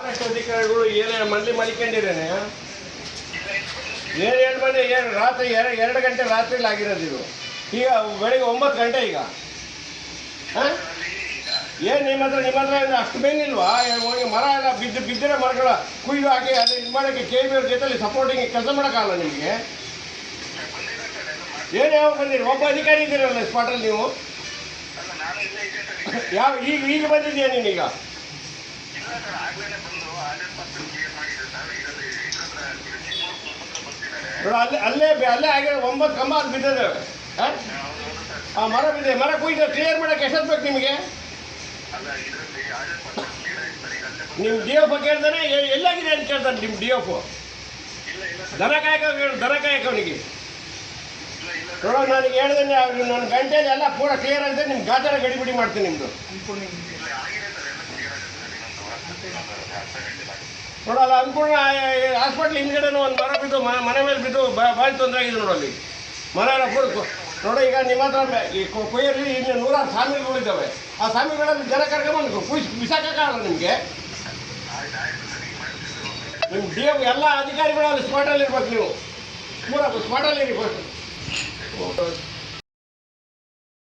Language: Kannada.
ಫಾರೆಸ್ಟ್ ಅಧಿಕಾರಿಗಳು ಏನೇ ಮಂಡಿ ಮಲಿಕೊಂಡಿರೇನೆ ಏನು ಮಂದಿ ಏನು ರಾತ್ರಿ 2 ಗಂಟೆ ರಾತ್ರಿಲಿ ಆಗಿರೋದು ಇದು. ಈಗ ಬೆಳಿಗ್ಗೆ 9 ಗಂಟೆ ಈಗ ಏನು ನಿಮ್ಮ ಹತ್ರ ಅಷ್ಟು ಬೇನಿಲ್ವಾ? ಮರ ಎಲ್ಲ ಬಿದ್ದಿರೋ ಮರಗಳ ಕುಯ್ದು ಹಾಕಿ ಅದು ಇದು ಮಾಡೋಕ್ಕೆ KBI ಅವ್ರ ಜೊತೆಲಿ ಸಪೋರ್ಟಿಂಗ್ ಕೆಲಸ ಮಾಡೋಕ್ಕಾಗಲ್ಲ ನಿಮಗೆ? ಏನು ಯಾವಾಗ ಬಂದಿರಿ? ಒಬ್ಬ ಅಧಿಕಾರಿ ಇದ್ದೀರಲ್ಲ ಸ್ಪಾಟಲ್ಲಿ ನೀವು. ಯಾವ ಈಗ ಬಂದಿದ್ದೀಯ ನೀನೀಗ? ಅಲ್ಲೇ ಆಗಿರೋ 9 ಕಂಬ ಅದು ಬಿದ್ದಿದ್ದಾವೆ. ಆ ಮರ ಬಿದ್ದಿದೆ. ಮರ ಕುಯ್ದು ಕ್ಲಿಯರ್ ಮಾಡೋಕ್ಕೆ ಎಷ್ಟೊತ್ತು ಬೇಕು ನಿಮಗೆ? ನಿಮ್ಮ DF ಕೇಳ್ತಾನೆ ಎಲ್ಲಾಗಿದೆ ಅಂತ ಕೇಳ್ತಾನೆ ನಿಮ್ಮ DF. ದನ ಕಾಯಕವನಿಗೆ ನೋಡೋ ನನಗೆ ಹೇಳ್ದೆ ನನ್ನ ಗಂಟೆಯಲ್ಲಿ ಎಲ್ಲ ಪೂರ ಕ್ಲಿಯರ್ ಆಗಿದೆ. ನಿಮ್ಮ ಗಾಜರ ಗಡಿಬಿಡಿ ಮಾಡ್ತೀನಿ ನಿಮ್ಮದು. ನೋಡಲ್ಲ ಅನ್ಪೂರ್ಣ ಹಾಸ್ಪಿಟ್ಲ್ ಹಿಂದ್ಗಡೆನೂ ಒಂದು ಮರ ಬಿದ್ದು ಮನೆ ಮೇಲೆ ಬಿದ್ದು ಭಾರಿ ತೊಂದರೆ ಆಗಿದೆ ನೋಡಲ್ಲಿ. ಮರ ಎಲ್ಲ ಪೂರ ನೋಡೋ. ಈಗ ನಿಮ್ಮ ಹತ್ರ ಈ ಕೊಯ್ಯಲ್ಲಿ ಇನ್ನು 100 ಸ್ವಾಮಿಗಳಿದ್ದಾವೆ. ಆ ಸ್ವಾಮಿಗಳಲ್ಲಿ ಜನ ಕರ್ಕೊಂಬಂದು ಬಿಸಾಕಕ್ಕಾಗಲ್ಲ ನಿಮಗೆ. ನಿಮ್ಮ DF ಎಲ್ಲ ಅಧಿಕಾರಿಗಳು ಅಲ್ಲಿ ಸ್ಪಾಟಲ್ಲಿ ಇರ್ಬೇಕು. ನೀವು ಪೂರ ಸ್ಪಾಟಲ್ಲಿ ಇರಿ ಫಸ್ಟ್.